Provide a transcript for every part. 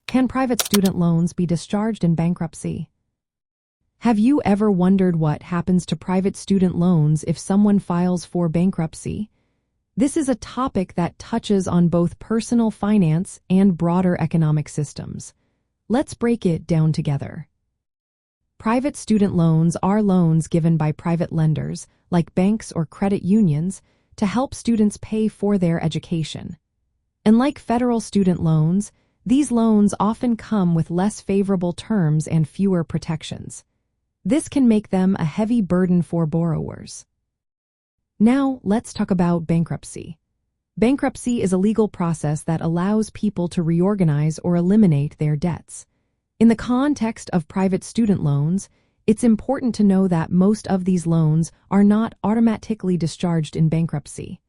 Can private student loans be discharged in bankruptcy? Have you ever wondered what happens to private student loans if someone files for bankruptcy? This is a topic that touches on both personal finance and broader economic systems. Let's break it down together. Private student loans are loans given by private lenders, like banks or credit unions, to help students pay for their education. And like federal student loans, these loans often come with less favorable terms and fewer protections. This can make them a heavy burden for borrowers. Now, let's talk about bankruptcy. Bankruptcy is a legal process that allows people to reorganize or eliminate their debts. In the context of private student loans, it's important to know that most of these loans are not automatically discharged in bankruptcy.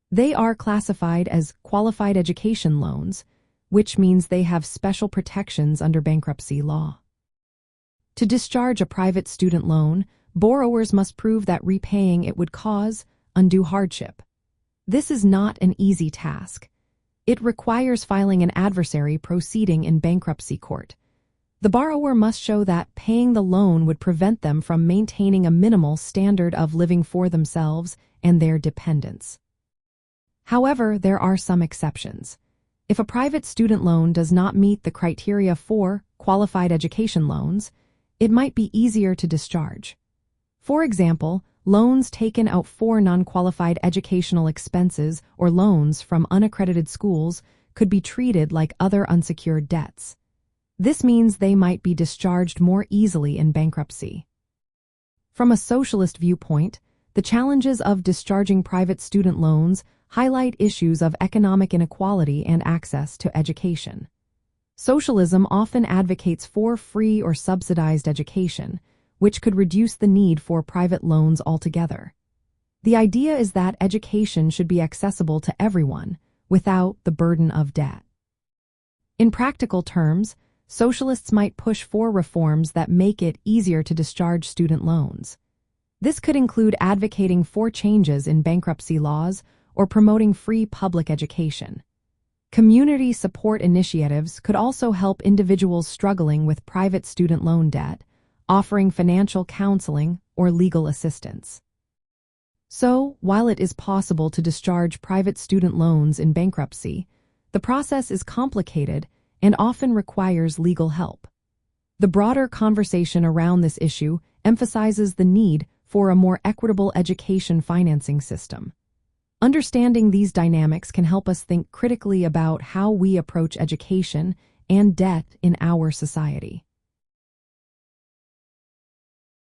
They are classified as qualified education loans, which means they have special protections under bankruptcy law. To discharge a private student loan, borrowers must prove that repaying it would cause undue hardship. This is not an easy task. It requires filing an adversary proceeding in bankruptcy court. The borrower must show that paying the loan would prevent them from maintaining a minimal standard of living for themselves and their dependents. However, there are some exceptions. If a private student loan does not meet the criteria for qualified education loans, it might be easier to discharge. For example, loans taken out for non-qualified educational expenses or loans from unaccredited schools could be treated like other unsecured debts. This means they might be discharged more easily in bankruptcy. From a socialist viewpoint, the challenges of discharging private student loans highlight issues of economic inequality and access to education. Socialism often advocates for free or subsidized education, which could reduce the need for private loans altogether. The idea is that education should be accessible to everyone, without the burden of debt. In practical terms, socialists might push for reforms that make it easier to discharge student loans. This could include advocating for changes in bankruptcy laws or promoting free public education. Community support initiatives could also help individuals struggling with private student loan debt, offering financial counseling or legal assistance. So, while it is possible to discharge private student loans in bankruptcy, the process is complicated and often requires legal help. The broader conversation around this issue emphasizes the need for a more equitable education financing system. Understanding these dynamics can help us think critically about how we approach education and debt in our society.